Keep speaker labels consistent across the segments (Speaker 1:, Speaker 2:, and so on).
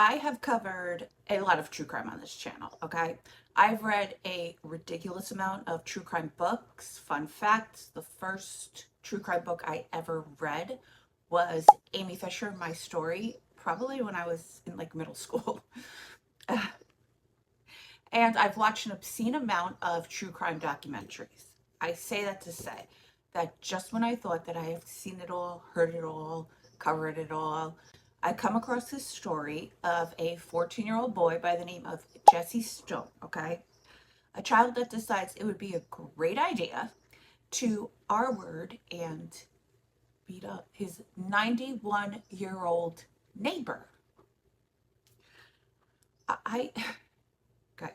Speaker 1: I have covered a lot of true crime on this channel, okay? I've read a ridiculous amount of true crime books. Fun fact, the first true crime book I ever read was Amy Fisher, My Story, probably when I was in like middle school. And I've watched an obscene amount of true crime documentaries. I say that to say that just when I thought that I have seen it all, heard it all, covered it all, I come across this story of a 14-year-old boy by the name of Jesse Stone, okay? A child that decides it would be a great idea to R-word and beat up his 91-year-old neighbor. I guys,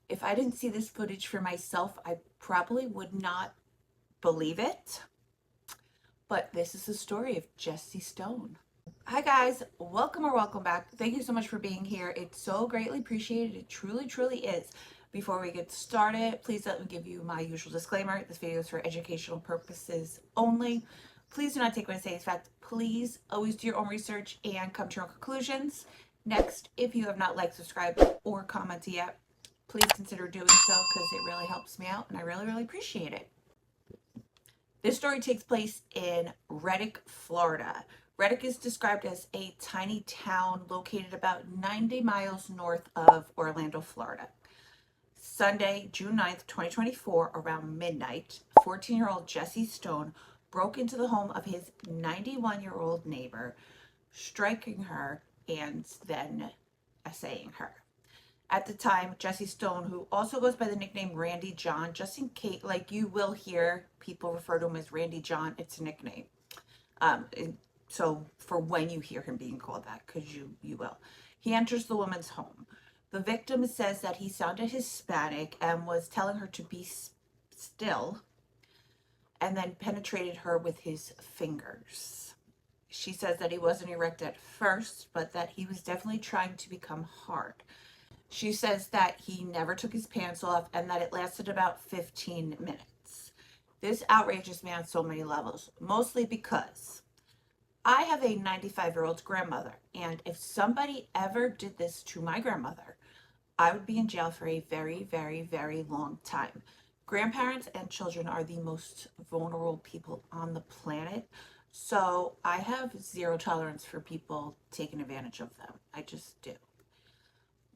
Speaker 1: if I didn't see this footage for myself, I probably would not believe it. But this is the story of Jesse Stone. Hi guys, welcome or welcome back. Thank you so much for being here. It's so greatly appreciated. It truly, truly is. Before we get started, please let me give you my usual disclaimer. This video is for educational purposes only. Please do not take what I say as fact. Please always do your own research and come to your own conclusions. Next, if you have not liked, subscribed, or commented yet, please consider doing so because it really helps me out and I really, really appreciate it. This story takes place in Reddick, Florida. Reddick is described as a tiny town located about 90 miles north of Orlando, Florida. Sunday, June 9th, 2024, around midnight, 14-year-old Jesse Stone broke into the home of his 91-year-old neighbor, striking her and then assailing her. At the time, Jesse Stone, who also goes by the nickname Randy John, just in case, like you will hear people refer to him as Randy John, it's a nickname. So for when you hear him being called that, because you will. He enters the woman's home. The victim says that he sounded Hispanic and was telling her to be still, and then penetrated her with his fingers. She says that he wasn't erect at first, but that he was definitely trying to become hard. She says that he never took his pants off and that it lasted about 15 minutes. This outrages me on so many levels, mostly because I have a 95-year-old grandmother, and if somebody ever did this to my grandmother, I would be in jail for a very, very, very long time. Grandparents and children are the most vulnerable people on the planet, so I have zero tolerance for people taking advantage of them. I just do.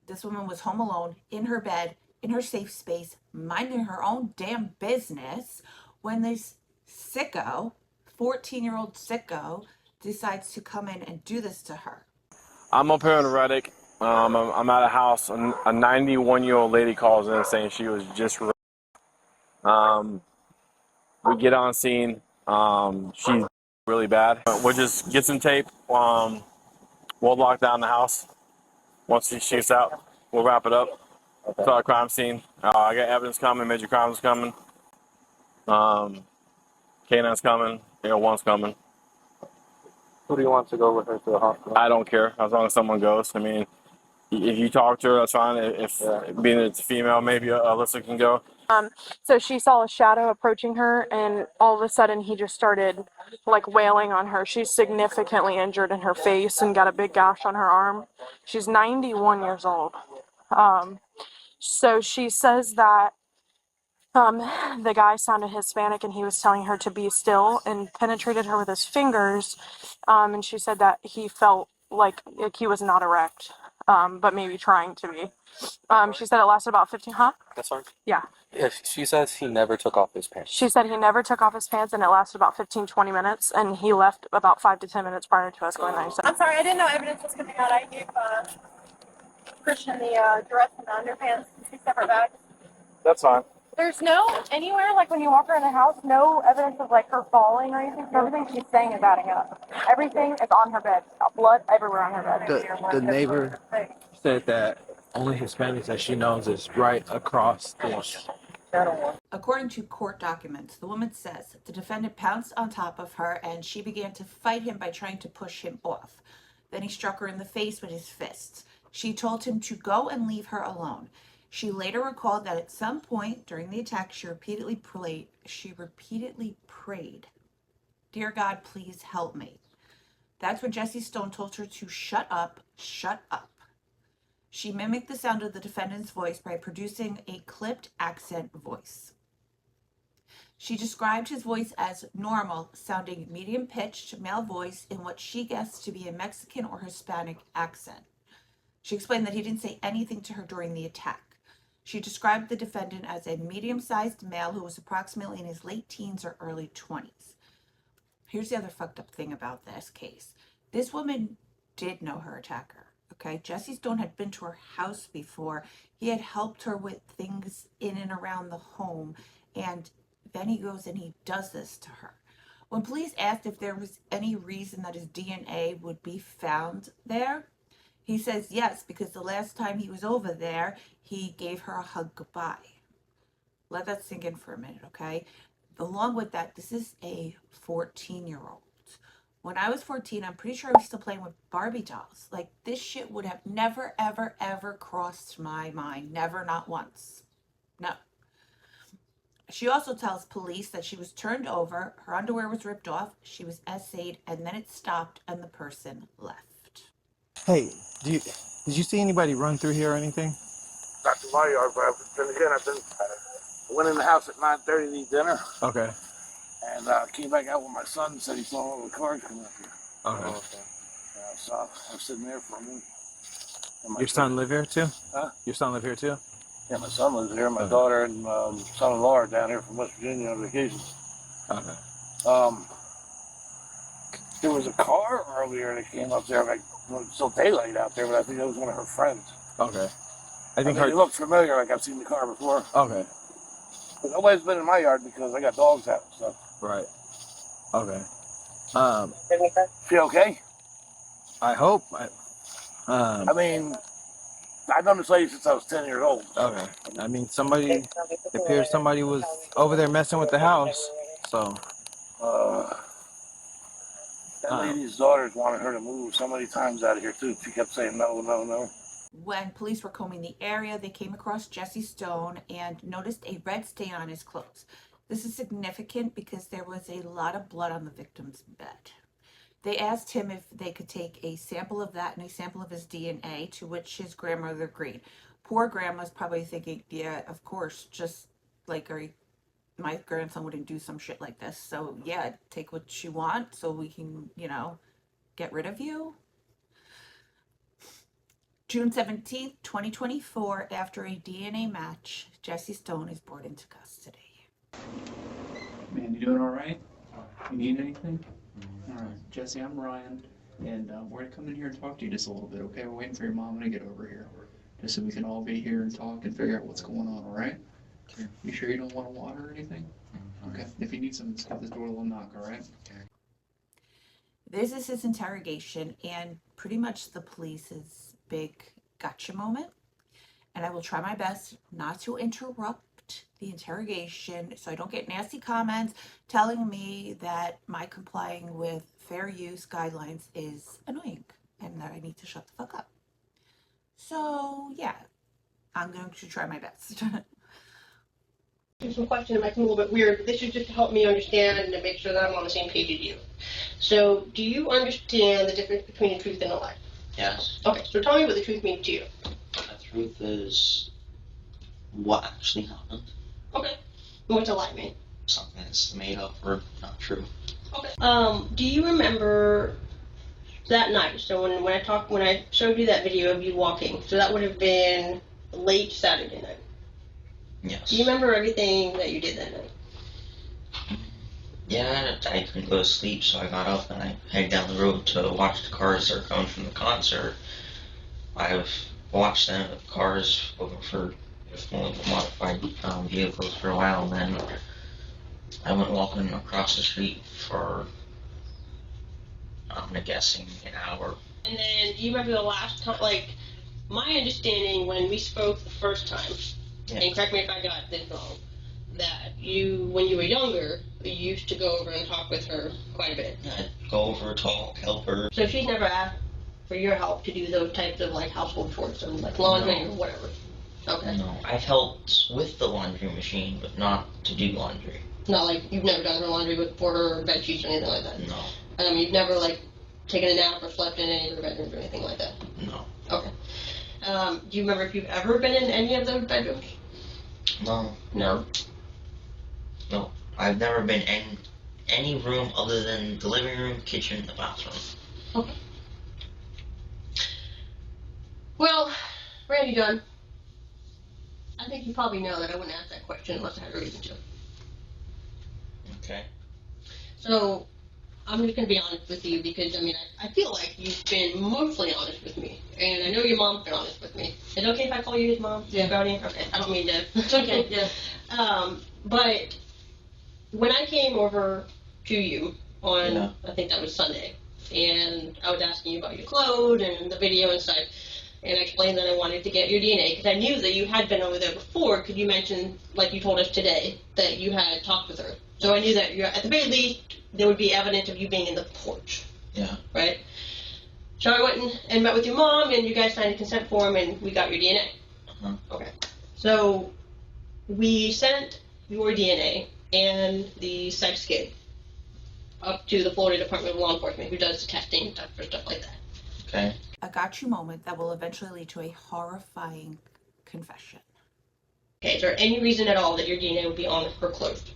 Speaker 1: This woman was home alone, in her bed, in her safe space, minding her own damn business, when this sicko, 14-year-old sicko, decides to come in and do this to her.
Speaker 2: I'm up here in Reddick. I'm at a house. A 91-year-old lady calls in saying she was just raped. We get on scene. She's really bad. We'll just get some tape. We'll lock down the house. Once she shoots out, we'll wrap it up. It's our crime scene. I got evidence coming. Major crimes coming. K9's coming. AO1's coming.
Speaker 3: Who do you want to go with her to the hospital?
Speaker 2: I don't care as long as someone goes. I mean, if you talk to her, that's fine. If being it's female, maybe Alyssa can go.
Speaker 4: So she saw a shadow approaching her, and all of a sudden he just started like wailing on her. She's significantly injured in her face and got a big gash on her arm. She's 91 years old. So she says that the guy sounded Hispanic and he was telling her to be still and penetrated her with his fingers. And she said that he felt like he was not erect, but maybe trying to be. She said it lasted about 15, huh?
Speaker 3: That's fine.
Speaker 4: Yeah.
Speaker 3: Yeah, she says he never took off his pants.
Speaker 4: She said he never took off his pants and it lasted about 15-20 minutes, and he left about 5 to 10 minutes prior to us going there. So.
Speaker 5: I'm sorry, I didn't know evidence was coming out. I gave Christian the dress and the underpants in 2 separate bags.
Speaker 2: That's fine.
Speaker 4: There's no anywhere, like when you walk around the house, no evidence of like her falling or anything. So everything she's saying is adding up. Everything is on her bed. Blood everywhere on her bed.
Speaker 6: The neighbor said that only Hispanics that she knows is right across this.
Speaker 1: According to court documents, the woman says the defendant pounced on top of her and she began to fight him by trying to push him off. Then he struck her in the face with his fists. She told him to go and leave her alone. She later recalled that at some point during the attack, she repeatedly prayed, "Dear God, please help me." That's when Jessie Stone told her to shut up, shut up. She mimicked the sound of the defendant's voice by producing a clipped accent voice. She described his voice as normal, sounding medium-pitched male voice in what she guessed to be a Mexican or Hispanic accent. She explained that he didn't say anything to her during the attack. She described the defendant as a medium-sized male who was approximately in his late teens or early 20s. Here's the other fucked up thing about this case. This woman did know her attacker. Okay, Jessie Stone had been to her house before. He had helped her with things in and around the home, and then he goes and he does this to her. When police asked if there was any reason that his DNA would be found there, he says yes, because the last time he was over there, he gave her a hug goodbye. Let that sink in for a minute, okay? Along with that, this is a 14-year-old. When I was 14, I'm pretty sure I was still playing with Barbie dolls. Like, this shit would have never, ever, ever crossed my mind. Never, not once. No. She also tells police that she was turned over, her underwear was ripped off, she was essayed, and then it stopped and the person left.
Speaker 6: Hey, did you see anybody run through here or anything?
Speaker 3: Not to my yard, but then again, I went in the house at 9:30 to eat dinner.
Speaker 6: Okay.
Speaker 3: And came back out with my son and said he saw all the cars coming up here.
Speaker 6: Okay.
Speaker 3: So I was sitting there for a minute.
Speaker 6: Your son live here too?
Speaker 3: Huh?
Speaker 6: Your son live here too?
Speaker 3: Yeah, my son lives here. My
Speaker 6: Okay.
Speaker 3: daughter and son-in-law are down here from West Virginia on vacation.
Speaker 6: Okay.
Speaker 3: There was a car earlier that came up there, like, well, it's still daylight out there, but I think that was one of her friends.
Speaker 6: Okay.
Speaker 3: I think it looked familiar, like I've seen the car before.
Speaker 6: Okay.
Speaker 3: But nobody's been in my yard because I got dogs out and stuff.
Speaker 6: Right. Okay.
Speaker 3: She okay?
Speaker 6: I hope.
Speaker 3: I mean, I've known this lady since I was 10 years old.
Speaker 6: Okay. I mean, it appears somebody was over there messing with the house. So.
Speaker 3: That lady's daughters wanted her to move so many times out of here too. She kept saying no, no, no.
Speaker 1: When police were combing the area, they came across Jessie Stone and noticed a red stain on his clothes. This is significant because there was a lot of blood on the victim's bed. They asked him if they could take a sample of that and a sample of his DNA, to which his grandmother agreed. Poor grandma's probably thinking, yeah, of course, just like my grandson wouldn't do some shit like this. So yeah, take what you want so we can, get rid of you. June 17th, 2024, after a DNA match, Jessie Stone is brought into custody.
Speaker 7: Man, you doing all right? You need anything? All right, Jesse, I'm Ryan, and we're gonna come in here and talk to you just a little bit, okay? We're waiting for your mom to get over here, just so we can all be here and talk and figure out what's going on, all right?
Speaker 8: Sure.
Speaker 7: You sure you don't want water or anything? Okay, if you need something, just give this door a little knock, all right?
Speaker 1: This is his interrogation and pretty much the police's big gotcha moment. And I will try my best not to interrupt the interrogation so I don't get nasty comments telling me that my complying with fair use guidelines is annoying and that I need to shut the fuck up. So yeah, I'm going to try my best.
Speaker 9: Some questions that might seem a little bit weird, but this is just to help me understand and make sure that I'm on the same page as you. So, do you understand the difference between the truth and a lie?
Speaker 8: Yes.
Speaker 9: Okay, so tell me what the truth means to you.
Speaker 8: The truth is what actually happened.
Speaker 9: Okay. And what's a lie mean?
Speaker 8: Something that's made up or not true.
Speaker 9: Okay. Do you remember that night? So when I showed you that video of you walking, so that would have been late Saturday night.
Speaker 8: Yes.
Speaker 9: Do you remember everything that you did that night?
Speaker 8: Yeah, I couldn't go to sleep, so I got up and I headed down the road to watch the cars that are coming from the concert. I've watched the cars for modified vehicles for a while, and then I went walking across the street for, I'm guessing, an hour.
Speaker 9: And then, do you remember the last time, like, my understanding when we spoke the first time, and correct me if I got this wrong, that you, when you were younger, you used to go over and talk with her quite a bit.
Speaker 8: I'd go over, talk, help her.
Speaker 9: So she's never asked for your help to do those types of, like, household chores, so, like, laundry or whatever? Okay.
Speaker 8: No, I've helped with the laundry machine, but not to do laundry.
Speaker 9: Not like, you've never done her laundry for her, or bed sheets or anything like that?
Speaker 8: No.
Speaker 9: You've never, like, taken a nap or slept in any of their bedrooms or anything like that?
Speaker 8: No.
Speaker 9: Okay. Do you remember if you've ever been in any of those bedrooms?
Speaker 8: No.
Speaker 9: No.
Speaker 8: No. I've never been in any room other than the living room, kitchen, the bathroom.
Speaker 9: Okay. Well, Randy Dunn, I think you probably know that I wouldn't ask that question unless I had a reason to.
Speaker 8: Okay.
Speaker 9: So, I'm just going to be honest with you because, I mean, I feel like you've been mostly honest with me. And I know your mom's been honest with me. Is it okay if I call you his mom?
Speaker 10: Yeah.
Speaker 9: Brownie? Okay, I don't mean to.
Speaker 10: It's okay, yeah.
Speaker 9: But when I came over to you on,
Speaker 8: Yeah.
Speaker 9: I think that was Sunday, and I was asking you about your clothes and the video and stuff, and I explained that I wanted to get your DNA because I knew that you had been over there before because you mentioned, like you told us today, that you had talked with her. So I knew that at the very least there would be evidence of you being in the porch.
Speaker 8: Yeah.
Speaker 9: Right? So I went and met with your mom, and you guys signed a consent form, and we got your DNA.
Speaker 8: Uh-huh.
Speaker 9: Okay. So we sent your DNA and the sex kit up to the Florida Department of Law Enforcement, who does the testing for stuff like that.
Speaker 8: Okay.
Speaker 1: A got you moment that will eventually lead to a horrifying confession.
Speaker 9: Okay, is there any reason at all that your DNA would be on her clothes?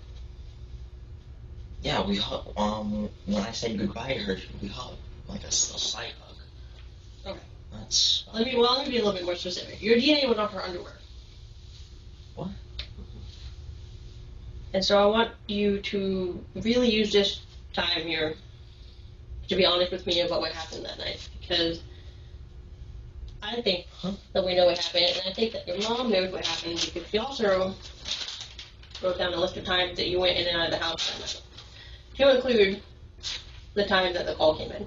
Speaker 8: Yeah, we hugged. When I said goodbye to her, we hugged. Like a slight hug.
Speaker 9: Okay.
Speaker 8: That's.
Speaker 9: Let me be a little bit more specific. Your DNA was on her underwear.
Speaker 8: What?
Speaker 9: And so I want you to really use this time here to be honest with me about what happened that night. Because I think that we know what happened, and I think that your mom knows what happened because she also wrote down a list of times that you went in and out of the house that night. To include the time that the call came in.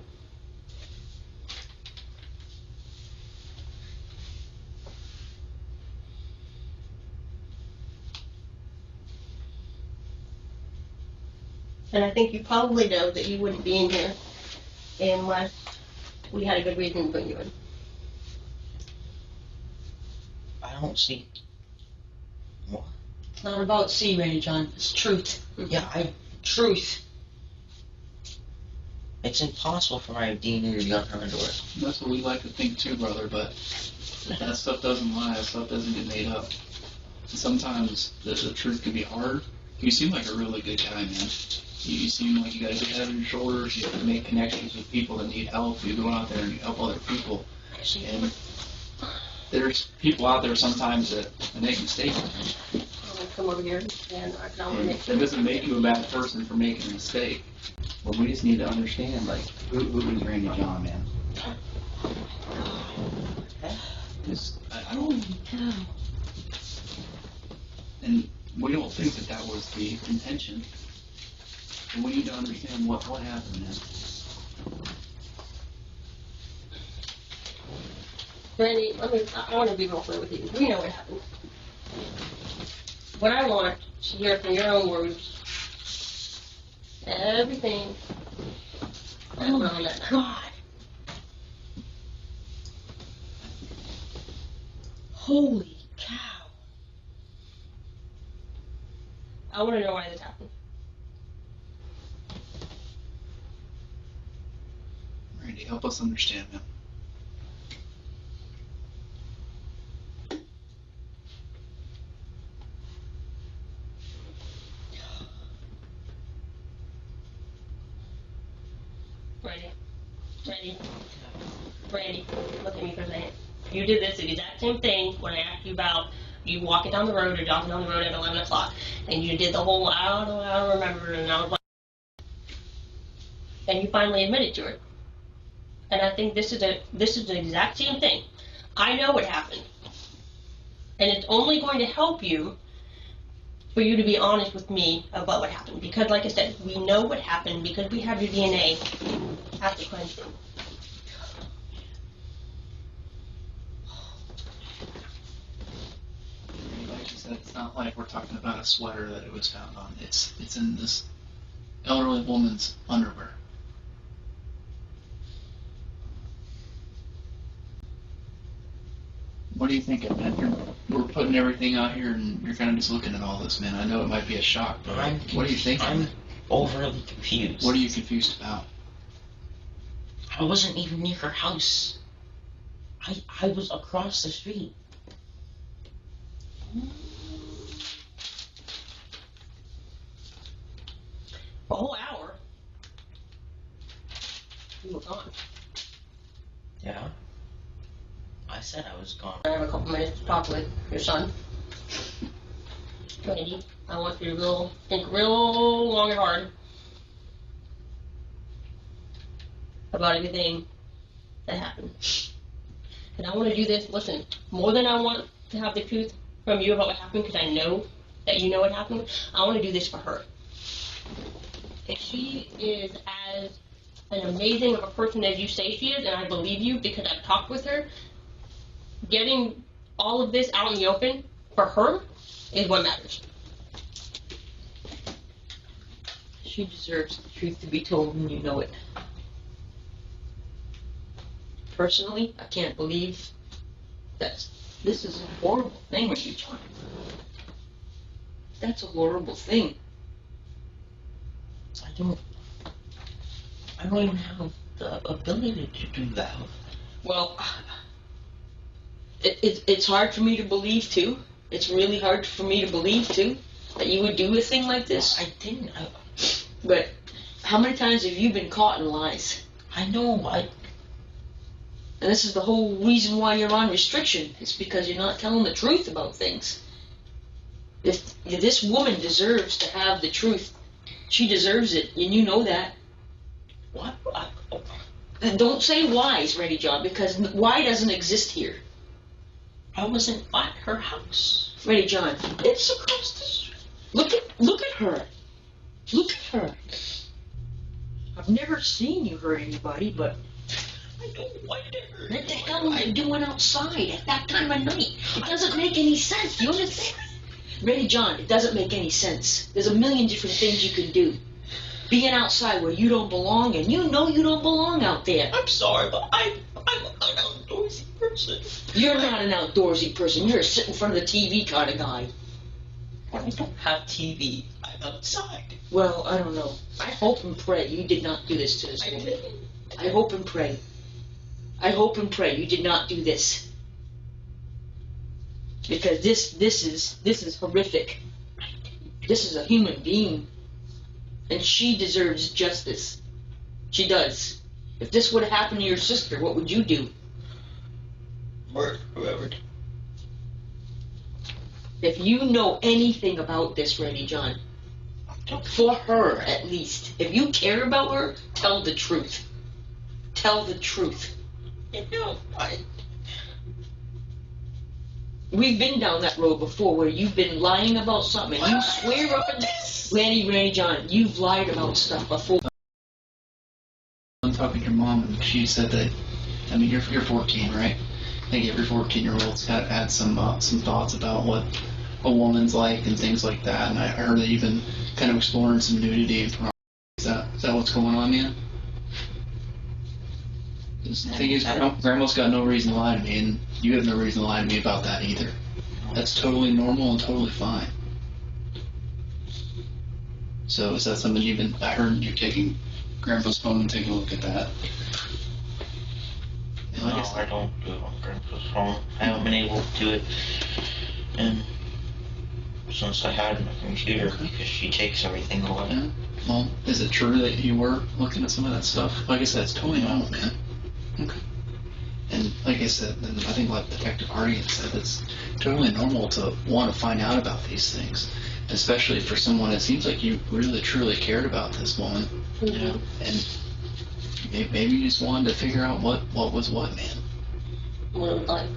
Speaker 9: And I think you probably know that you wouldn't be in here unless we had a good reason to bring you in.
Speaker 8: I don't see. What?
Speaker 10: It's not about C, Randy John. It's truth.
Speaker 8: Yeah, truth. It's impossible for my DNA to be on her underwear.
Speaker 7: That's what we like to think too, brother, but that stuff doesn't lie, that stuff doesn't get made up. Sometimes the truth can be hard. You seem like a really good guy, man. You seem like you got a good head on your shoulders, you make connections with people that need help, you go out there and you help other people. And there's people out there sometimes that make mistakes.
Speaker 9: I'm gonna come over here and I can only make
Speaker 7: That doesn't make you a bad person for making a mistake. But we just need to understand, like, who is Randy John, man? I don't. And we don't think that was the intention. But we need to understand what happened, man.
Speaker 9: Randy, I want to be real clear with you. We know what happened. What I want to hear from your own words, everything that went on that night.
Speaker 10: God. Holy cow.
Speaker 9: I want to know why this happened.
Speaker 7: Randy, help us understand, man.
Speaker 9: Randy, look at me for a second. You did this exact same thing when I asked you about you walking down the road or jogging down the road at 11 o'clock. And you did the whole, I don't remember, and I was like, and you finally admitted to it. And I think this is the exact same thing. I know what happened. And it's only going to help you for you to be honest with me about what happened. Because like I said, we know what happened because we have your DNA at the crime scene.
Speaker 7: Like you said, it's not like we're talking about a sweater that it was found on. It's in this elderly woman's underwear. What are you thinking, man? We're putting everything out here, and you're kind of just looking at all this, man. I know it might be a shock, but what are you thinking?
Speaker 8: I'm overly confused.
Speaker 7: What are you confused about?
Speaker 10: I wasn't even near her house. I was across the street.
Speaker 9: A whole hour. You were gone.
Speaker 10: Yeah. I said I was gone.
Speaker 9: I have a couple minutes to talk with your son. Randy, I want you to think real long and hard about everything that happened. And I want to do this, listen, more than I want to have the truth from you about what happened, because I know that you know what happened, I want to do this for her. If she is as an amazing of a person as you say she is, and I believe you because I've talked with her, getting all of this out in the open for her is what matters.
Speaker 10: She deserves the truth to be told, and you know it. Personally, I can't believe that this is a horrible thing with you, John. That's a horrible thing. I don't even have the ability to do that. Well, it's hard for me to believe too. It's really hard for me to believe too that you would do a thing like this. I didn't. But how many times have you been caught in lies? I know. And this is the whole reason why you're on restriction. It's because you're not telling the truth about things. If this woman deserves to have the truth, she deserves it, and you know that. What? Don't say why's, Ready John, because why doesn't exist here. I wasn't at her house. Ready John, it's across the street. Look at her. Look at her. I've never seen you hurt anybody, but I don't like her. What the hell are you doing outside at that time of night? It doesn't make any sense. You understand? Ready John, it doesn't make any sense. There's a million different things you can do. Being outside where you don't belong, and you know you don't belong out there. I'm sorry, but I'm an outdoorsy person. You're not an outdoorsy person. You're a sit in front of the TV kind of guy. I don't have TV. I'm outside. Well, I don't know. I hope and pray you did not do this to this woman. I hope and pray. I hope and pray you did not do this. Because this is horrific. This is a human being. And she deserves justice. She does. If this would have happened to your sister, what would you do? Murder whoever. If you know anything about this, Ready John, for her at least, if you care about her, tell the truth. Tell the truth. We've been down that road before where you've been lying about something and you swear up and Randy John, you've lied about stuff before.
Speaker 7: I'm talking to your mom, and she said that, I mean, you're 14, right? I think every 14-year-old's had some thoughts about what a woman's like and things like that, and I heard that you've been kind of exploring some nudity and pornography. Is that what's going on, man? The thing is, Grandma's got no reason to lie to me, and you have no reason to lie to me about that either. That's totally normal and totally fine. So is that something I heard you're taking Grandpa's phone and taking a look at that?
Speaker 10: No, I don't do it on Grandpa's phone. I haven't been able to do it since I had my computer, because she takes everything away.
Speaker 7: Yeah. Well, is it true that you were looking at some of that stuff? Like I said, it's totally normal, man. Okay. And like I said, and I think like Detective Hardy said, it's totally normal to want to find out about these things, especially for someone it seems like you really truly cared about this woman.
Speaker 9: Mm-hmm.
Speaker 7: And maybe you just wanted to figure out what was what, man.
Speaker 9: What it was like.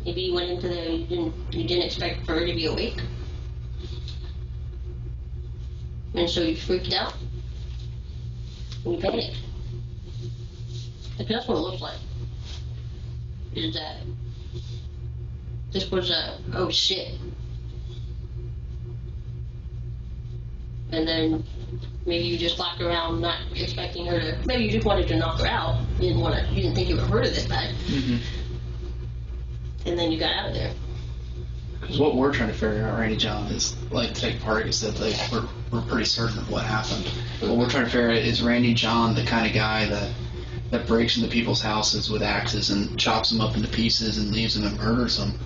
Speaker 9: Maybe you went into there and you didn't expect her to be awake. And so you freaked out. And you panicked. Because that's what it looks like. Is that this was oh shit. And then maybe you just flopped around not expecting her to, maybe you just wanted to knock her out. You didn't think you would hurt her this bad.
Speaker 7: Mm-hmm.
Speaker 9: And then you got out of there.
Speaker 7: Because what we're trying to figure out, Randy John, is like Ted Party said, like we're pretty certain of what happened. What we're trying to figure out is Randy John the kind of guy that breaks into people's houses with axes and chops them up into pieces and leaves them and murders them?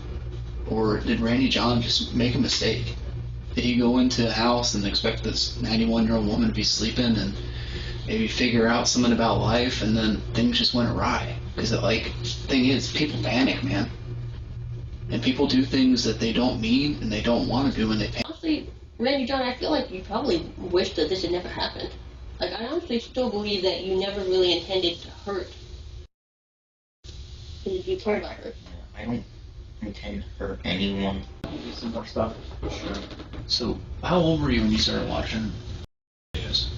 Speaker 7: Or did Randy John just make a mistake? Did he go into a house and expect this 91-year-old woman to be sleeping and maybe figure out something about life, and then things just went awry? Because thing is, people panic, man. And people do things that they don't mean and they don't want to do when they panic.
Speaker 9: Honestly, Randy John, I feel like you probably wish that this had never happened. Like, I honestly still believe that you never really intended to hurt. Because you cared about her.
Speaker 8: I don't intend to hurt anyone.
Speaker 7: Some more stuff. Sure. So, how old were you when you started watching videos?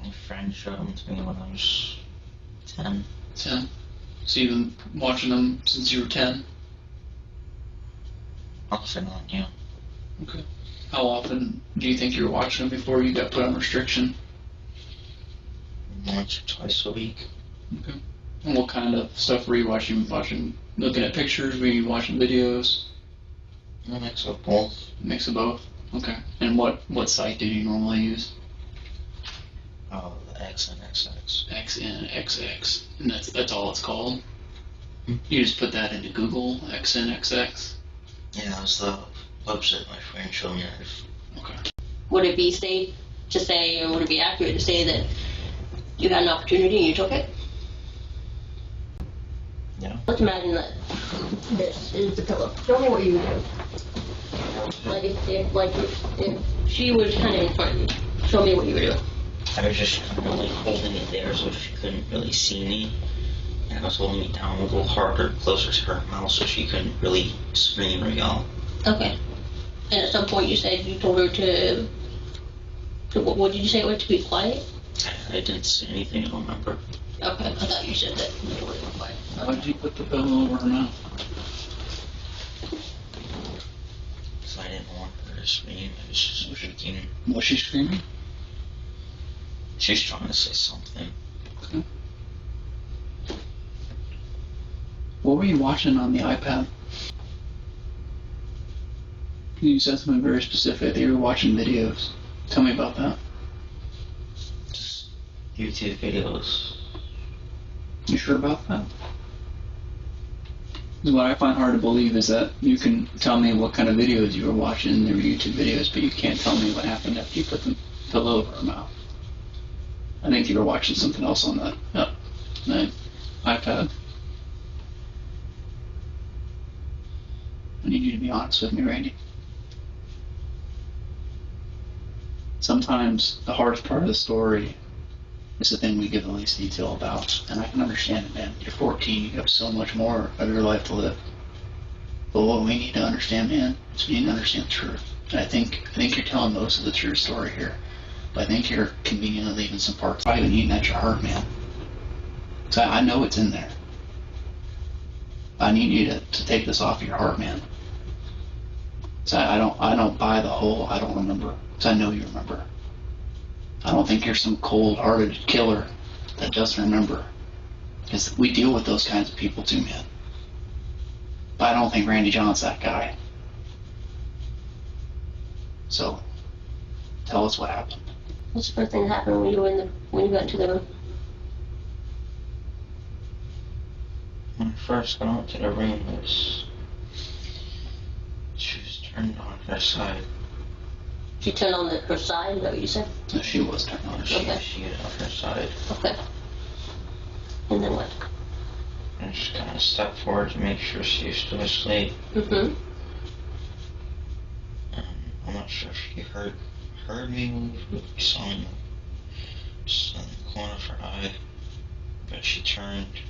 Speaker 8: My friend showed them to me when I was 10.
Speaker 7: 10. So you've been watching them since you were 10?
Speaker 8: Off and on, yeah.
Speaker 7: Okay. How often do you think you were watching them before you got put on restriction?
Speaker 8: Once or twice a week.
Speaker 7: Okay. And what kind of stuff were you watching? Looking at pictures? Were you watching videos?
Speaker 8: A mix of both.
Speaker 7: Mix of both? Okay. And what site do you normally use?
Speaker 8: Oh, the X and XX.
Speaker 7: XNXX. And that's all it's called? You just put that into Google, XNXX?
Speaker 8: Yeah, that was the website my friend showed me.
Speaker 7: Okay.
Speaker 9: Would it be safe to say, or would it be accurate to say that you had an opportunity and you took it?
Speaker 8: Yeah.
Speaker 9: Let's imagine that this is the pillow. Show me what you would do. Like if she was kind of in front of you, show me what you would do.
Speaker 8: I was just kind of like holding it there so she couldn't really see me. And I was holding it down a little harder, closer to her mouth so she couldn't really scream or yell.
Speaker 9: Okay. And at some point you said you told her to what did you say? To be quiet?
Speaker 8: I didn't say anything, I don't remember.
Speaker 9: Okay, I thought you said that you told her to be quiet.
Speaker 7: Why did you put the pillow over her mouth?
Speaker 8: Because I didn't want her to scream. I was just shaking.
Speaker 7: Was she screaming?
Speaker 8: She's trying to say something.
Speaker 7: Okay. What were you watching on the iPad? You said something very specific that you were watching videos. Tell me about that.
Speaker 8: Just YouTube videos.
Speaker 7: You sure about that? 'Cause what I find hard to believe is that you can tell me what kind of videos you were watching. They were YouTube videos, but you can't tell me what happened after you put the pillow over her mouth. I think you were watching something else on that iPad. I need you to be honest with me, Randy. Sometimes the hardest part of the story is the thing we give the least detail about. And I can understand it, man. You're 14, you have so much more of your life to live. But what we need to understand, man, is we need to understand the truth. And I think you're telling most of the true story here. But I think you're conveniently leaving some parts. Probably even eating at your heart, man. So I know it's in there. I need you to take this off your heart, man. So I don't buy the whole I don't remember. Because I know you remember. I don't think you're some cold-hearted killer that doesn't remember. Because we deal with those kinds of people too, man. But I don't think Randy John's that guy. So, tell us what happened.
Speaker 9: What's the first thing that happened when you got into the room?
Speaker 8: When I first got into the room, she was turned on her side.
Speaker 9: She turned on her side, is that what you said?
Speaker 7: No, she was turned on.
Speaker 8: She was on her side.
Speaker 9: Okay. And then what?
Speaker 8: And just kind of stepped forward to make sure she was still asleep.
Speaker 9: Mm-hmm.
Speaker 8: I'm not sure if she heard me move, but we saw me just in the corner of her eye. But she turned,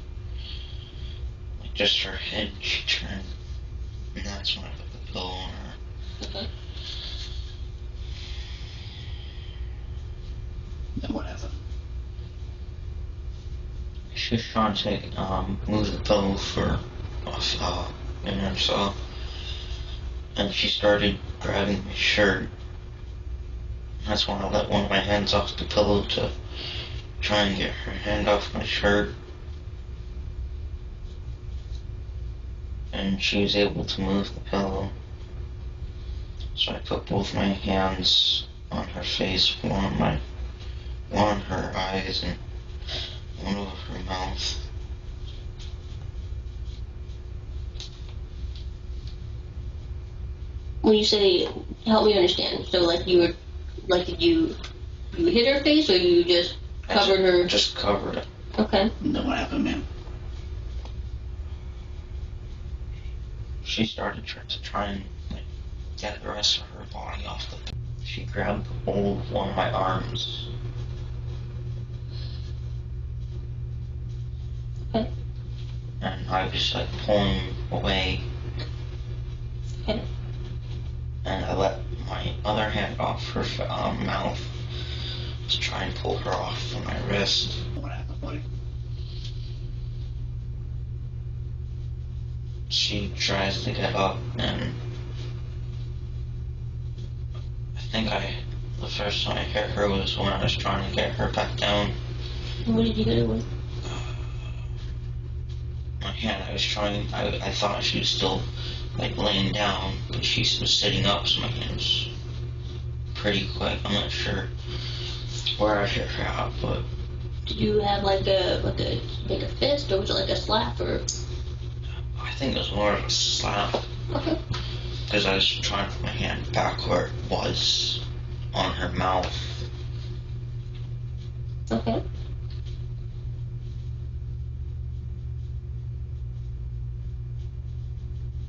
Speaker 8: like just her head, she turned. And that's when I put the pillow on her.
Speaker 9: Okay.
Speaker 7: Then what happened?
Speaker 8: She was trying to move the pillow off in herself. And she started grabbing my shirt. That's when I let one of my hands off the pillow to trying to get her hand off my shirt, and she was able to move the pillow. So I put both my hands on her face, one on her eyes and one over her mouth.
Speaker 9: When you say, help me understand. So like did you hit her face or you just covered her?
Speaker 8: Just covered it.
Speaker 9: Okay.
Speaker 3: Then what happened, man?
Speaker 8: She started to try and get the rest of her body off the. She grabbed hold of one of my arms.
Speaker 9: Okay.
Speaker 8: And I was pulling away.
Speaker 9: Okay.
Speaker 8: And I let my other hand off her mouth to try and pull her off from my wrist.
Speaker 3: What happened, buddy?
Speaker 8: She tries to get up, and I think the first time I hit her was when I was trying to get her back down.
Speaker 9: What did you hit her with?
Speaker 8: My hand, I thought she was still laying down, but she was sitting up, so my hand was pretty quick. I'm not sure where I hit her at, but.
Speaker 9: Did you have like a fist, or was it like a slap, or?
Speaker 8: I think it was more of a slap.
Speaker 9: Okay.
Speaker 8: Because I was trying to put my hand back where it was on her mouth.
Speaker 9: Okay.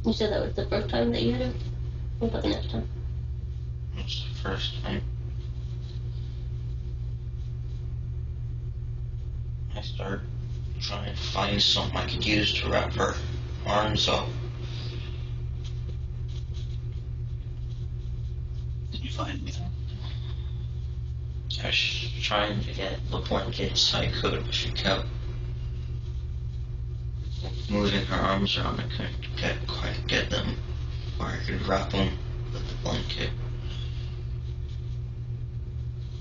Speaker 9: You said that was the first time that you hit her? What about the next time?
Speaker 8: It was the first time. I started trying to find something I could use to wrap her arms up.
Speaker 3: Did you find anything?
Speaker 8: I was trying to get the blankets I could, but she kept moving her arms around. I couldn't quite get them where I could wrap them with the blanket.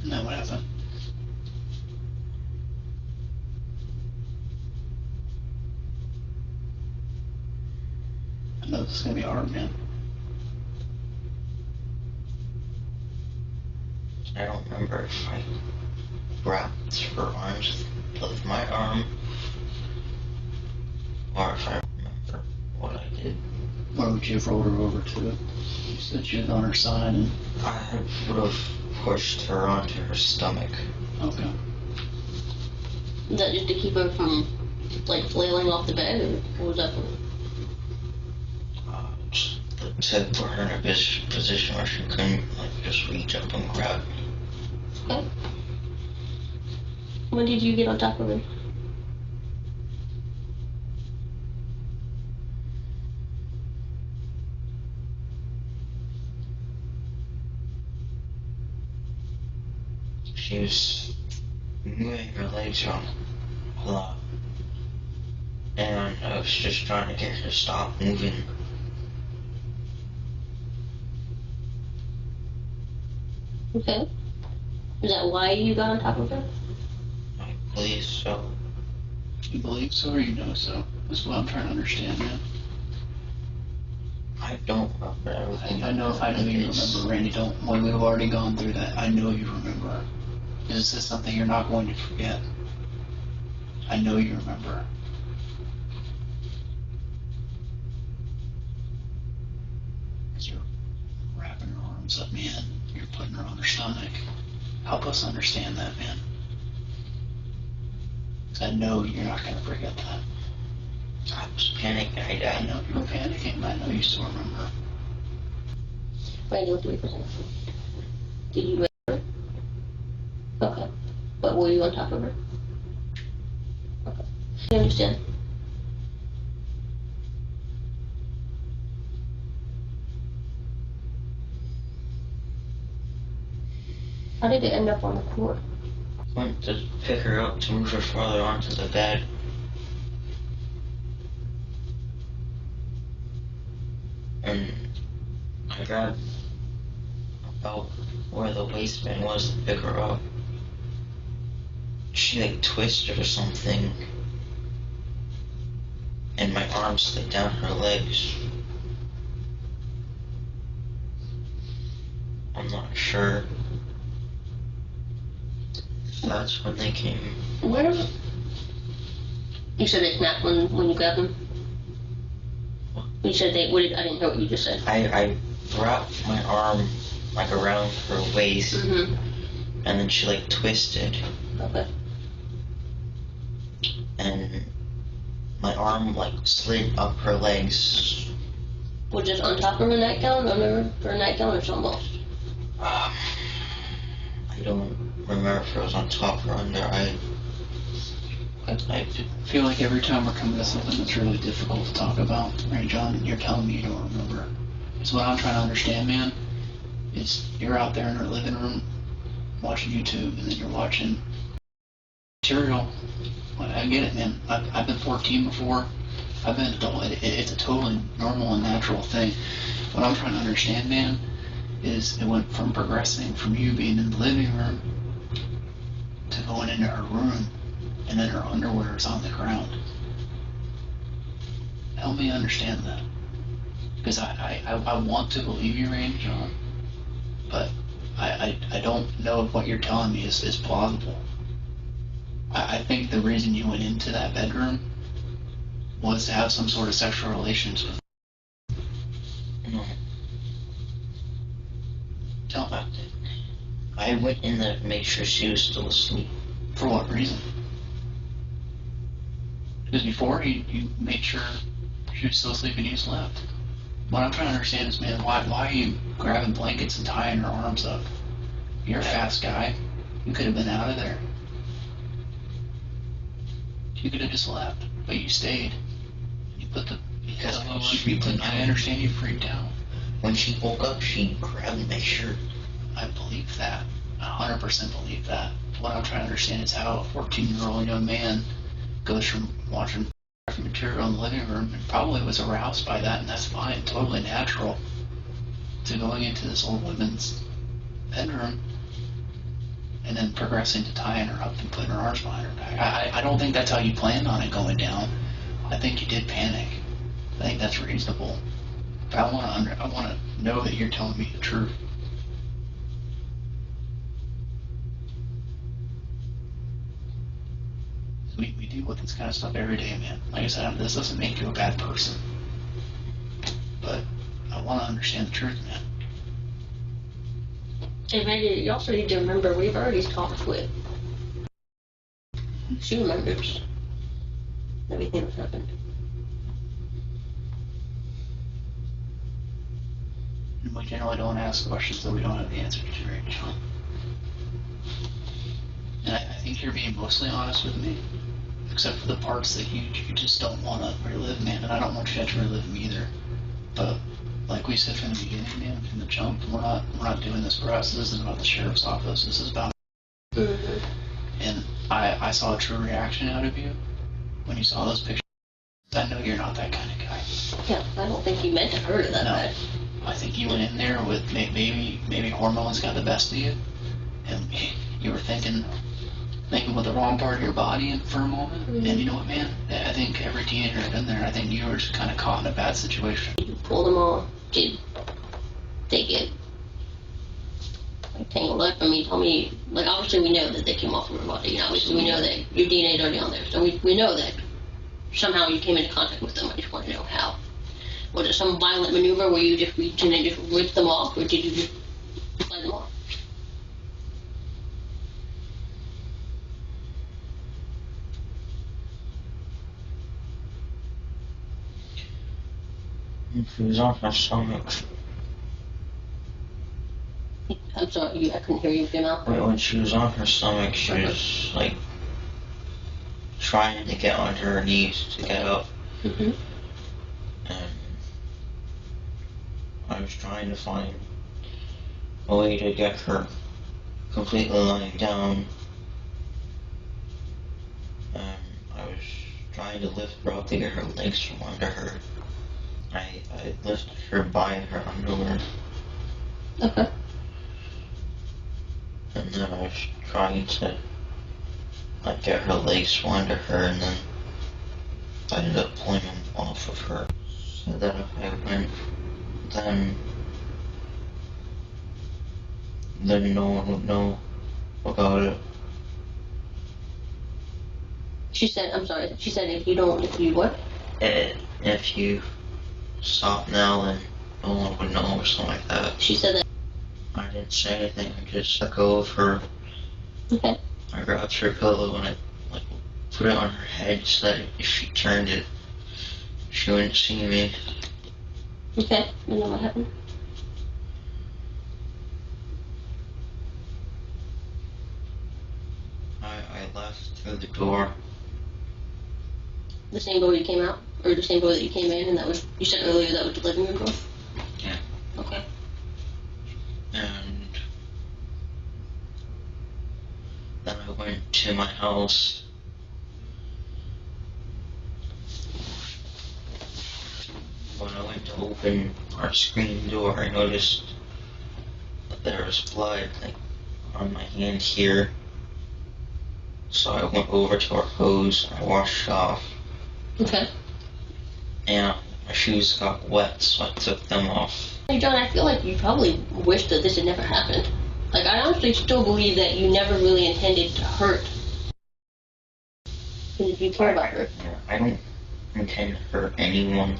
Speaker 3: And then what happened? I know this is gonna be hard, man.
Speaker 8: I don't remember if I wrapped her arms with my arm or if I remember what I did.
Speaker 3: Where would you have rolled her over to? You said she was on her side and.
Speaker 8: I would have pushed her onto her stomach.
Speaker 3: Okay.
Speaker 9: Is that just to keep her from flailing off the bed, or what was that for?
Speaker 8: Just to put her in a position where she couldn't just reach up and grab me.
Speaker 9: Okay. When did you get on top of her?
Speaker 8: She was moving her legs around a lot. And I was just trying to get her to stop moving.
Speaker 9: Okay. Is that why you got on top of her?
Speaker 8: I believe so.
Speaker 3: You believe so or you know so? That's what I'm trying to understand, man.
Speaker 8: I don't remember everything.
Speaker 3: I know you remember, Randy. Don't. When we've already gone through that, I know you remember. Is this something you're not going to forget? I know you remember. Because you're wrapping her arms up, man. You're putting her on her stomach. Help us understand that, man. Because I know you're not going to forget that.
Speaker 8: I was panicking.
Speaker 3: I know you were panicking, but I know you still remember.
Speaker 9: Randy, what do we present? Did you rape her? Okay. But were you on top of her? Okay. I understand. How did it end up on the floor?
Speaker 8: Went to pick her up to move her farther onto the bed. And I grabbed about where the waistband was to pick her up. she like twisted or something, and my arm slid down her legs. I'm not sure. That's when they came.
Speaker 10: Where? You said they snapped when you grabbed them? You said they, what did, I didn't hear what you just said.
Speaker 8: I wrapped my arm like around her waist,
Speaker 10: Mm-hmm.
Speaker 8: and then she like twisted,
Speaker 10: Okay.
Speaker 8: and my arm like slid up her legs.
Speaker 10: Was it on top of her nightgown, under her nightgown, or something else?
Speaker 8: I don't remember if it was on top or under.
Speaker 3: I feel like every time we're coming to something that's really difficult to talk about, right, John, you're telling me you don't remember. So what I'm trying to understand, man, is you're out there in her living room watching YouTube, and then you're watching material. I get it, man. I've been 14 before. I've been adult. It's a totally normal and natural thing. What I'm trying to understand, man, is it went from progressing from you being in the living room to going into her room, and then her underwear is on the ground. Help me understand that. Because I want to believe you, Randy John, but I don't know if what you're telling me is plausible. I think the reason you went into that bedroom was to have some sort of sexual relations with.
Speaker 8: No.
Speaker 3: Tell me.
Speaker 8: I went in there to make sure she was still asleep.
Speaker 3: For what reason? Because before you made sure she was still asleep and you just left. What I'm trying to understand is, man, why are you grabbing blankets and tying her arms up? You're a fast guy. You could have been out of there. You could have just left, but you stayed. You put the pillow on. I understand you freaked out.
Speaker 8: When she woke up, she grabbed my shirt.
Speaker 3: I believe that. 100% believe that. What I'm trying to understand is how a 14-year-old young man goes from watching material in the living room and probably was aroused by that, and that's fine, totally natural, to going into this old woman's bedroom and then progressing to tying her up and putting her arms behind her back. I don't think that's how you planned on it going down. I think you did panic. I think that's reasonable. But I want to know that you're telling me the truth. We deal with this kind of stuff every day, man. Like I said, this doesn't make you a bad person. But I want to understand the truth, man.
Speaker 10: And Randy, you also need to remember, we've already talked with. She remembers everything that happened.
Speaker 3: And we generally don't ask questions that we don't have the answer to, right, John? And I think you're being mostly honest with me, except for the parts that you just don't want to relive, man. And I don't want you to relive them either. But like we said from the beginning, man, from the jump, we're not doing this for us. This isn't about the sheriff's office. This is about.
Speaker 10: Mm-hmm.
Speaker 3: And I saw a true reaction out of you when you saw those pictures. I know you're not that kind of guy.
Speaker 10: Yeah, I don't think you meant to hurt her that bad.
Speaker 3: I think you went in there with maybe hormones got the best of you, and you were thinking with the wrong part of your body for a moment.
Speaker 10: Mm-hmm.
Speaker 3: And you know what, man? I think every teenager has been there. I think you were just kind of caught in a bad situation.
Speaker 10: You pulled them all. Did they get tangled up? I mean, tell me, like, obviously we know that they came off from her body. And obviously we know that your DNA is already on there. So we know that somehow you came into contact with them. I just want to know how. Was it some violent maneuver where you just reached in and just ripped them off, or did you just slide them off?
Speaker 8: She was on her stomach.
Speaker 10: I'm sorry, I couldn't hear you with your mouth.
Speaker 8: When she was on her stomach, she was like trying to get onto her knees to get up.
Speaker 10: Mm-hmm.
Speaker 8: And I was trying to find a way to get her completely lying down. And I was trying to lift her up to get her legs from under her. I lifted her by her underwear.
Speaker 10: Okay.
Speaker 8: And then I was trying to like get her legs swung to her, and then I ended up pulling them off of her. So that if I went, then no one would know about it.
Speaker 10: She said, I'm sorry, she said if you what?
Speaker 8: If you stop now, then no one would know or something like that.
Speaker 10: She said that.
Speaker 8: I didn't say anything, I just let go of her.
Speaker 10: Okay.
Speaker 8: I grabbed her pillow and I put it on her head so that if she turned it, she wouldn't see me.
Speaker 10: Okay, and then what happened?
Speaker 8: I left through the door.
Speaker 10: The same door you came out? Or the same door that you came in, and that was, you said earlier that was the living room door?
Speaker 8: Yeah.
Speaker 10: Okay.
Speaker 8: And then I went to my house. When I went to open our screen door, I noticed that there was blood on my hand here. So I went over to our hose and I washed it off.
Speaker 10: Okay.
Speaker 8: And my shoes got wet, so I took them off.
Speaker 10: Hey, John, I feel like you probably wish that this had never happened. Like, I honestly still believe that you never really intended to hurt. Because you care about her.
Speaker 8: Yeah, I don't intend to hurt anyone.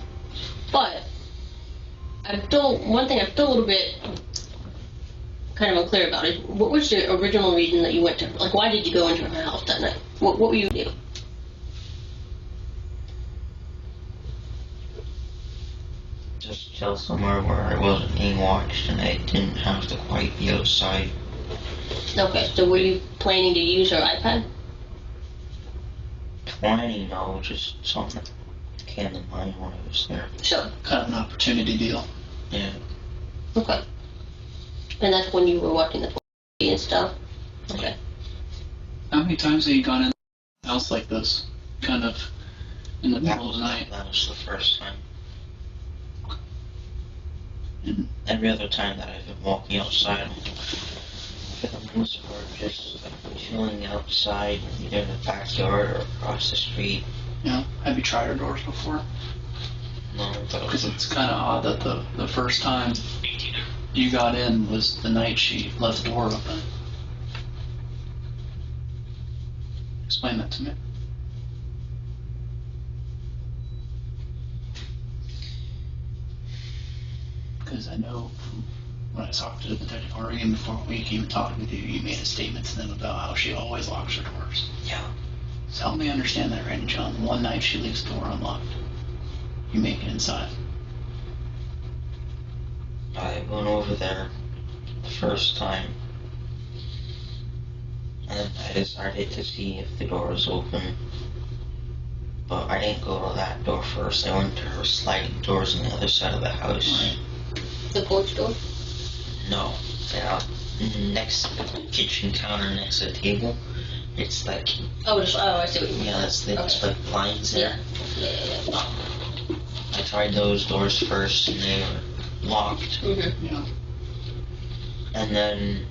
Speaker 10: But, one thing I'm still a little bit kind of unclear about it. What was the original reason that you went to, like, why did you go into her house that night? What were you doing?
Speaker 8: Just chill somewhere where I wasn't being watched and I didn't have to quite be outside.
Speaker 10: Okay, so were you planning to use her iPad?
Speaker 8: 20, no, just something that came to mind when I was there.
Speaker 10: So,
Speaker 3: Kind of an opportunity deal.
Speaker 8: Yeah.
Speaker 10: okay. And that's when you were watching the TV and stuff? Okay.
Speaker 3: How many times have you gone in a house like this? Kind of in the middle of the night?
Speaker 8: That was the first time.
Speaker 3: Mm.
Speaker 8: Every other time that I've been walking outside, for the most part, just chilling outside, either in the backyard or across the street.
Speaker 3: Yeah. Have you tried her doors before?
Speaker 8: No, but
Speaker 3: Because it's kind of odd that the first time you got in was the night she left the door open. Explain that to me. Because I know from when I talked to Detective Oregon before we came and talked with you, you made a statement to them about how she always locks her doors.
Speaker 8: yeah.
Speaker 3: So help me understand that, Randy John. One night she leaves the door unlocked. You make it inside.
Speaker 8: I went over there the first time, and then I decided to see if the door was open. But I didn't go to that door first. I went to her sliding doors on the other side of the house.
Speaker 3: Right.
Speaker 10: The porch door?
Speaker 8: No, yeah, next to the kitchen counter, next to the table. It's like,
Speaker 10: Oh, I see what you mean.
Speaker 8: yeah, it's like blinds there.
Speaker 10: Yeah.
Speaker 8: I tried those doors first, and they were locked.
Speaker 10: Mm-hmm.
Speaker 3: Yeah.
Speaker 8: And then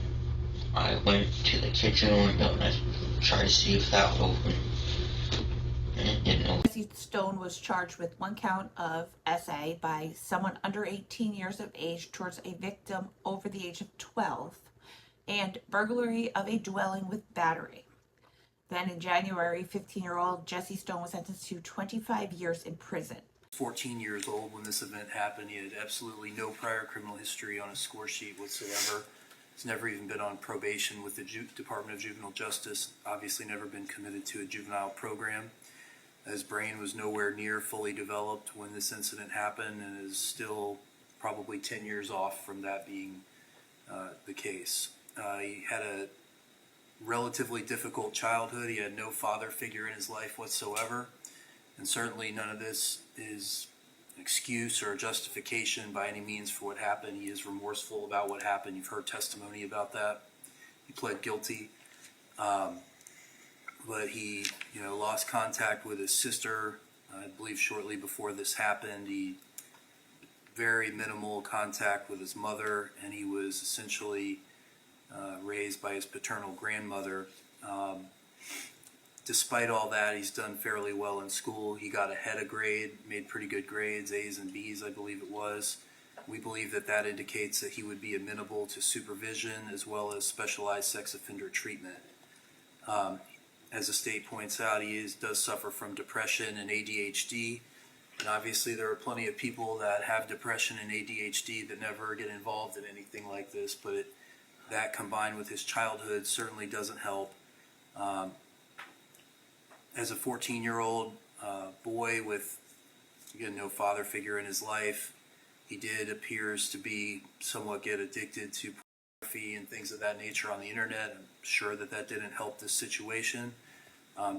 Speaker 8: I went to the kitchen window and I tried to see if that would open. And it didn't open.
Speaker 1: Jesse Stone was charged with 1 count of SA by someone under 18 years of age towards a victim over the age of 12 and burglary of a dwelling with battery. Then in January, 15-year-old Jesse Stone was sentenced to 25 years in prison.
Speaker 11: 14 years old when this event happened. He had absolutely no prior criminal history on his score sheet whatsoever. He's never even been on probation with the Department of Juvenile Justice. Obviously never been committed to a juvenile program. His brain was nowhere near fully developed when this incident happened and is still probably 10 years off from that being the case. He had a relatively difficult childhood. He had no father figure in his life whatsoever. And certainly none of this is an excuse or a justification by any means for what happened. He is remorseful about what happened. You've heard testimony about that. He pled guilty. But he, lost contact with his sister, I believe shortly before this happened. He very minimal contact with his mother, and he was essentially raised by his paternal grandmother. despite all that, he's done fairly well in school. He got ahead of grade, made pretty good grades, A's and B's, I believe it was. We believe that that indicates that he would be amenable to supervision as well as specialized sex offender treatment. As the state points out, he does suffer from depression and ADHD. And obviously there are plenty of people that have depression and ADHD that never get involved in anything like this, but that combined with his childhood certainly doesn't help. As a 14-year-old boy with, again, no father figure in his life, he appears to be somewhat get addicted to pornography and things of that nature on the internet. I'm sure that didn't help this situation.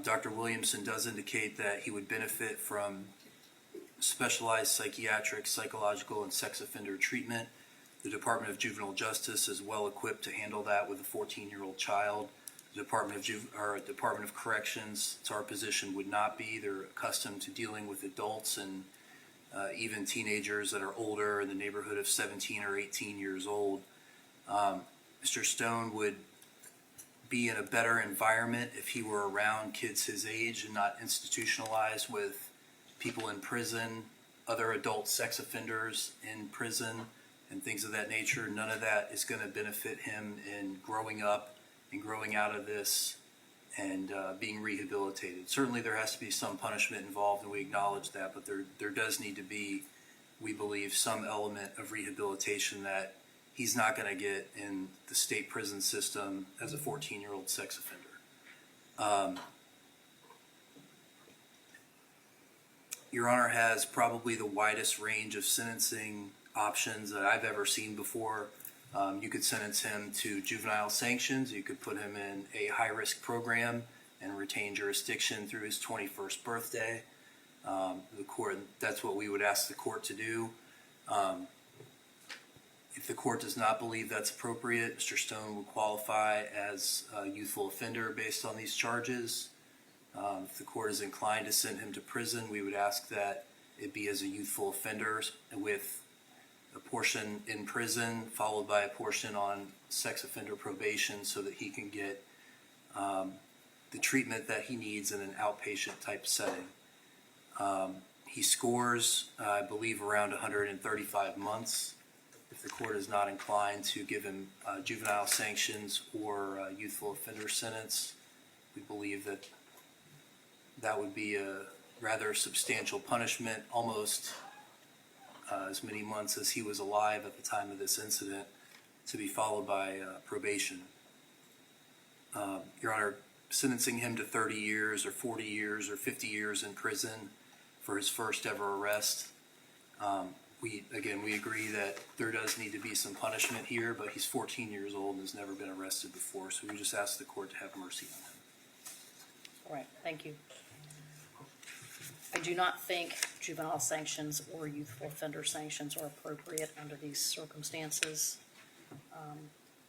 Speaker 11: Dr. Williamson does indicate that he would benefit from specialized psychiatric, psychological, and sex offender treatment. The Department of Juvenile Justice is well equipped to handle that with a 14-year-old child. The Department of Corrections, it's our position, would not be. They're accustomed to dealing with adults and even teenagers that are older, in the neighborhood of 17 or 18 years old. Mr. Stone would be in a better environment if he were around kids his age and not institutionalized with people in prison, other adult sex offenders in prison, and things of that nature. None of that is going to benefit him in growing up and growing out of this and being rehabilitated. Certainly there has to be some punishment involved, and we acknowledge that, but there does need to be, we believe, some element of rehabilitation that he's not going to get in the state prison system as a 14-year-old sex offender. Your Honor has probably the widest range of sentencing options that I've ever seen before. You could sentence him to juvenile sanctions. You could put him in a high-risk program and retain jurisdiction through his 21st birthday. The court, that's what we would ask the court to do. If the court does not believe that's appropriate, Mr. Stone would qualify as a youthful offender based on these charges. If the court is inclined to send him to prison, we would ask that it be as a youthful offender with a portion in prison followed by a portion on sex offender probation so that he can get the treatment that he needs in an outpatient type setting. He scores, I believe, around 135 months. If the court is not inclined to give him juvenile sanctions or a youthful offender sentence, we believe that that would be a rather substantial punishment, almost as many months as he was alive at the time of this incident, to be followed by probation. Your Honor, sentencing him to 30 years or 40 years or 50 years in prison for his first ever arrest. We agree that there does need to be some punishment here, but he's 14 years old and has never been arrested before, so we just ask the court to have mercy on him.
Speaker 12: All right, thank you. I do not think juvenile sanctions or youthful offender sanctions are appropriate under these circumstances.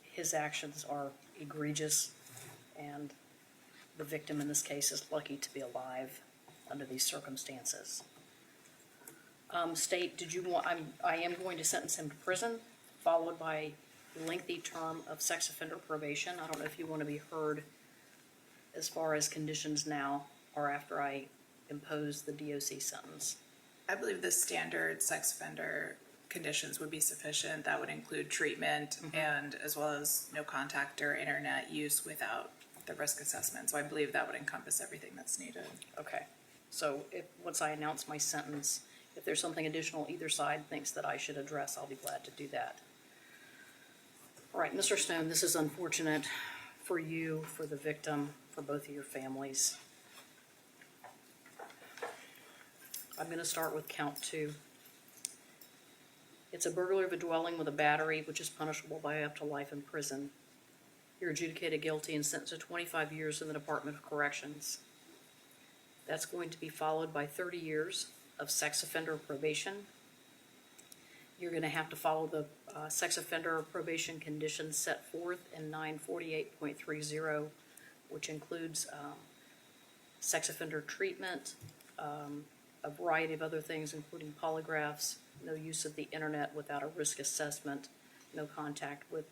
Speaker 12: His actions are egregious, and the victim in this case is lucky to be alive under these circumstances. State, did you want, I am going to sentence him to prison, followed by a lengthy term of sex offender probation. I don't know if you want to be heard as far as conditions now or after I impose the DOC sentence.
Speaker 13: I believe the standard sex offender conditions would be sufficient. That would include treatment and as well as no contact or internet use without the risk assessment. So I believe that would encompass everything that's needed.
Speaker 12: Okay. So once I announce my sentence, if there's something additional either side thinks that I should address, I'll be glad to do that. All right, Mr. Stone, this is unfortunate for you, for the victim, for both of your families. I'm going to start with count 2. It's a burglary of a dwelling with a battery, which is punishable by up to life in prison. You're adjudicated guilty and sentenced to 25 years in the Department of Corrections. That's going to be followed by 30 years of sex offender probation. You're going to have to follow the sex offender probation conditions set forth in 948.30, which includes sex offender treatment, a variety of other things, including polygraphs, no use of the internet without a risk assessment, no contact with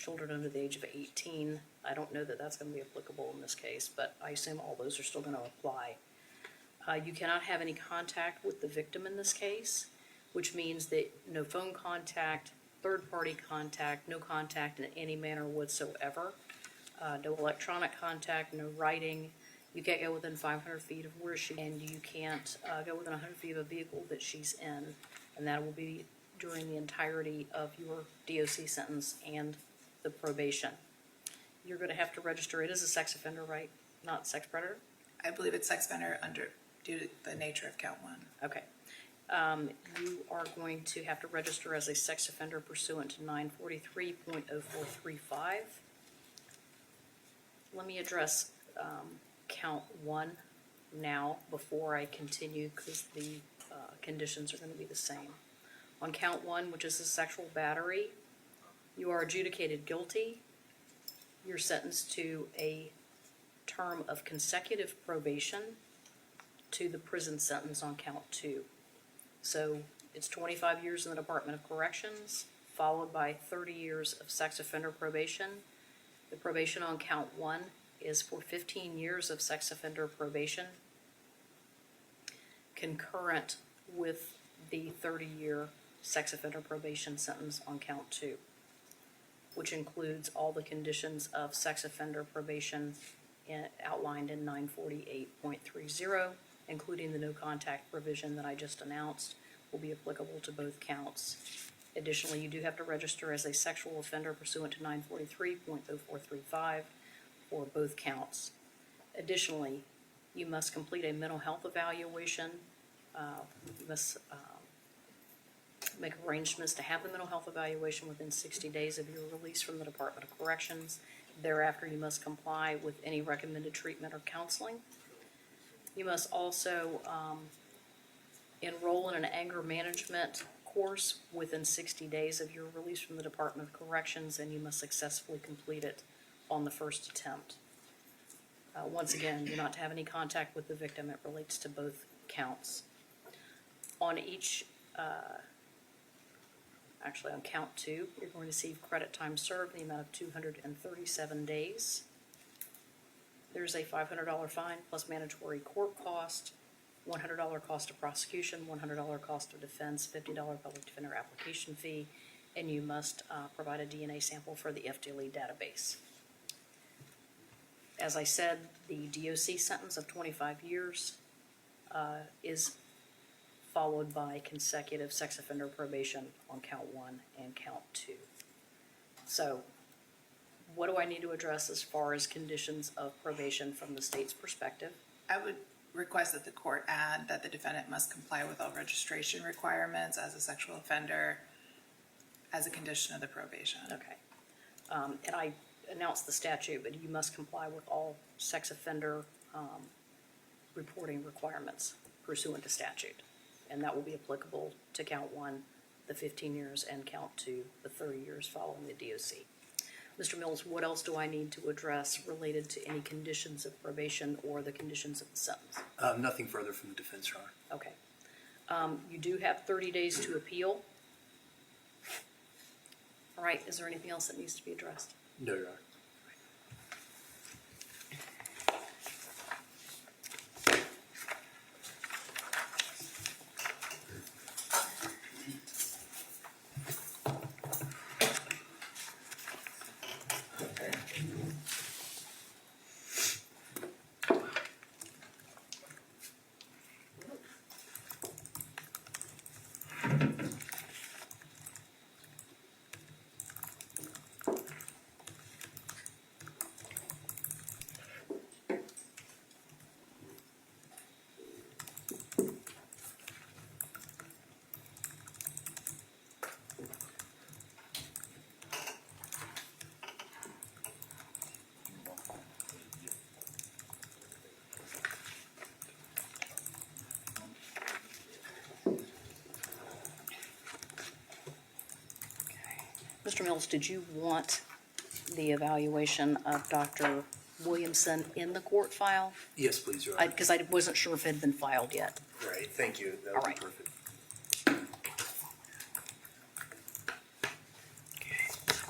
Speaker 12: children under the age of 18. I don't know that that's going to be applicable in this case, but I assume all those are still going to apply. You cannot have any contact with the victim in this case, which means that no phone contact, third-party contact, no contact in any manner whatsoever, no electronic contact, no writing. You can't go within 500 feet of where she is, and you can't go within 100 feet of a vehicle that she's in, and that will be during the entirety of your DOC sentence and the probation. You're going to have to register it as a sex offender, right? Not sex predator?
Speaker 13: I believe it's sex offender due to the nature of count one.
Speaker 12: Okay. You are going to have to register as a sex offender pursuant to 943.0435. Let me address count one now before I continue, because the conditions are going to be the same. On count one, which is a sexual battery, you are adjudicated guilty. You're sentenced to a term of consecutive probation to the prison sentence on count two. So it's 25 years in the Department of Corrections, followed by 30 years of sex offender probation. The probation on count one is for 15 years of sex offender probation, concurrent with the 30-year sex offender probation sentence on count two, which includes all the conditions of sex offender probation outlined in 948.30, including the no contact provision that I just announced, will be applicable to both counts. Additionally, you do have to register as a sexual offender pursuant to 943.0435 for both counts. Additionally, you must complete a mental health evaluation. You must make arrangements to have the mental health evaluation within 60 days of your release from the Department of Corrections. Thereafter, you must comply with any recommended treatment or counseling. You must also enroll in an anger management course within 60 days of your release from the Department of Corrections, and you must successfully complete it on the first attempt. Once again, you're not to have any contact with the victim. It relates to both counts. On each, actually on count two, you're going to receive credit time served in the amount of 237 days. There's a $500 fine plus mandatory court cost, $100 cost of prosecution, $100 cost of defense, $50 public defender application fee, and you must provide a DNA sample for the FDLE database. As I said, the DOC sentence of 25 years is followed by consecutive sex offender probation on count one and count two. So, what do I need to address as far as conditions of probation from the state's perspective?
Speaker 13: I would request that the court add that the defendant must comply with all registration requirements as a sexual offender as a condition of the probation.
Speaker 12: Okay. And I announced the statute, but you must comply with all sex offender reporting requirements pursuant to statute. And that will be applicable to count one, the 15 years, and count two, the 30 years following the DOC. Mr. Mills, what else do I need to address related to any conditions of probation or the conditions of the sentence?
Speaker 11: Nothing further from the defense, Your Honor.
Speaker 12: Okay. You do have 30 days to appeal. All right, is there anything else that needs to be addressed?
Speaker 11: No, Your Honor.
Speaker 12: Mr. Mills, did you want the evaluation of Dr. Williamson in the court file?
Speaker 11: Yes, please, Your Honor.
Speaker 12: Because I wasn't sure if it had been filed yet.
Speaker 11: Right, thank you. That
Speaker 12: All
Speaker 11: would
Speaker 12: right.
Speaker 11: be perfect.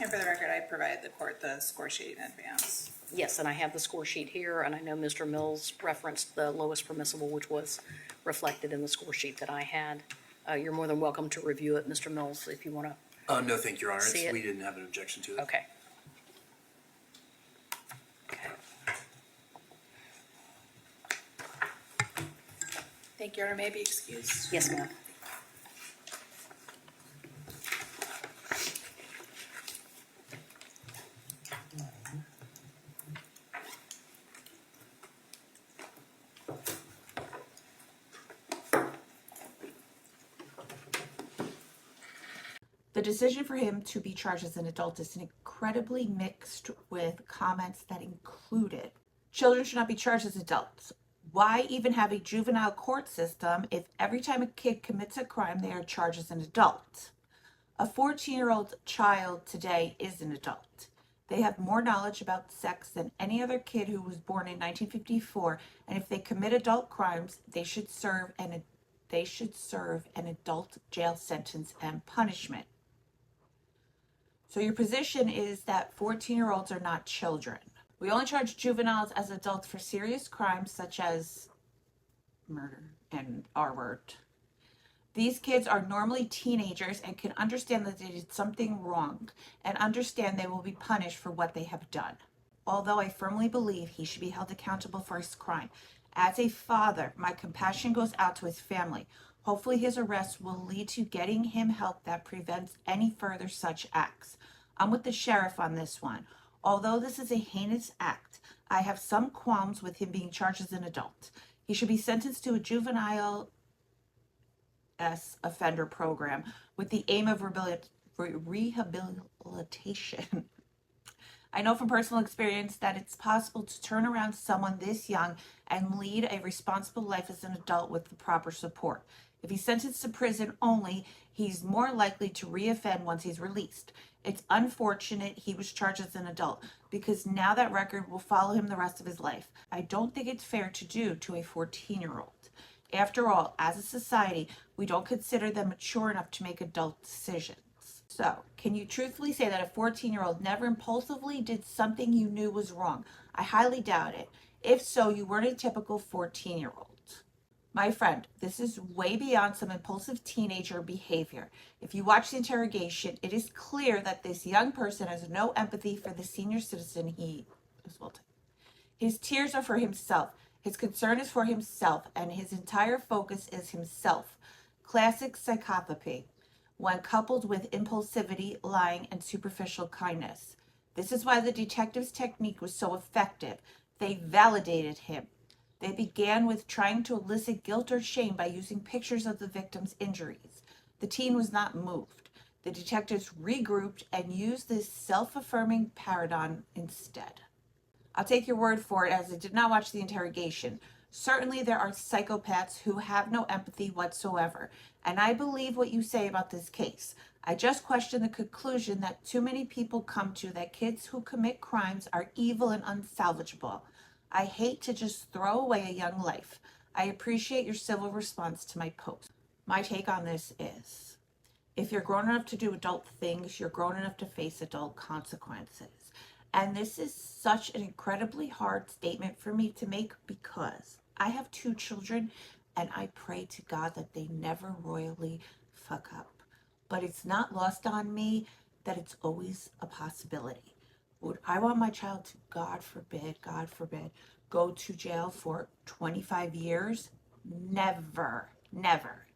Speaker 13: And for the record, I provided the court the score sheet in advance.
Speaker 12: Yes, and I have the score sheet here, and I know Mr. Mills referenced the lowest permissible, which was reflected in the score sheet that I had. You're more than welcome to review it, Mr. Mills, if you want to.
Speaker 11: No, thank you, Your Honor.
Speaker 12: See it?
Speaker 11: We didn't have an objection to it.
Speaker 12: Okay. Okay.
Speaker 13: Thank you, Your Honor. May I be excused?
Speaker 12: Yes, ma'am.
Speaker 1: The decision for him to be charged as an adult is incredibly mixed with comments that included children should not be charged as adults. Why even have a juvenile court system if every time a kid commits a crime they are charged as an adult? A 14-year-old child today is an adult. They have more knowledge about sex than any other kid who was born in 1954, and if they commit adult crimes, they should serve an adult jail sentence and punishment. So your position is that 14-year-olds are not children. We only charge juveniles as adults for serious crimes such as murder and R-word. These kids are normally teenagers and can understand that they did something wrong and understand they will be punished for what they have done. Although I firmly believe he should be held accountable for his crime, as a father, my compassion goes out to his family. Hopefully his arrest will lead to getting him help that prevents any further such acts. I'm with the sheriff on this one. Although this is a heinous act, I have some qualms with him being charged as an adult. He should be sentenced to a juvenile offender program with the aim of rehabilitation. I know from personal experience that it's possible to turn around someone this young and lead a responsible life as an adult with the proper support. If he's sentenced to prison only, he's more likely to reoffend once he's released. It's unfortunate he was charged as an adult because now that record will follow him the rest of his life. I don't think it's fair to do to a 14-year-old. After all, as a society, we don't consider them mature enough to make adult decisions. So, can you truthfully say that a 14-year-old never impulsively did something you knew was wrong? I highly doubt it. If so, you weren't a typical 14-year-old. My friend, this is way beyond some impulsive teenager behavior. If you watch the interrogation, it is clear that this young person has no empathy for the senior citizen he assaulted. His tears are for himself. His concern is for himself, and his entire focus is himself. Classic psychopathy, when coupled with impulsivity, lying, and superficial kindness. This is why the detective's technique was so effective. They validated him. They began with trying to elicit guilt or shame by using pictures of the victim's injuries. The teen was not moved. The detectives regrouped and used this self-affirming paradigm instead. I'll take your word for it, as I did not watch the interrogation. Certainly there are psychopaths who have no empathy whatsoever, and I believe what you say about this case. I just question the conclusion that too many people come to, that kids who commit crimes are evil and unsalvageable. I hate to just throw away a young life. I appreciate your civil response to my post. My take on this is, if you're grown enough to do adult things, you're grown enough to face adult consequences. And this is such an incredibly hard statement for me to make because I have 2 children and I pray to God that they never royally fuck up. But it's not lost on me that it's always a possibility. Would I want my child to, God forbid, go to jail for 25 years? Never, never.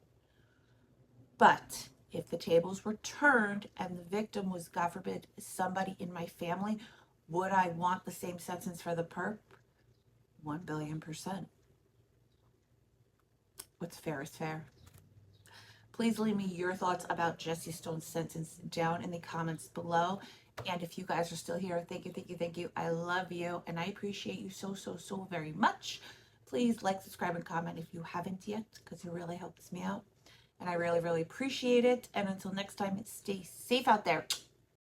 Speaker 1: But if the tables were turned and the victim was, God forbid, somebody in my family, would I want the same sentence for the perp? 1,000,000,000%. What's fair is fair. Please leave me your thoughts about Jesse Stone's sentence down in the comments below. And if you guys are still here, thank you, thank you, thank you. I love you and I appreciate you so, so, so very much. Please like, subscribe, and comment if you haven't yet, because it really helps me out. And I really, really appreciate it. And until next time, stay safe out there.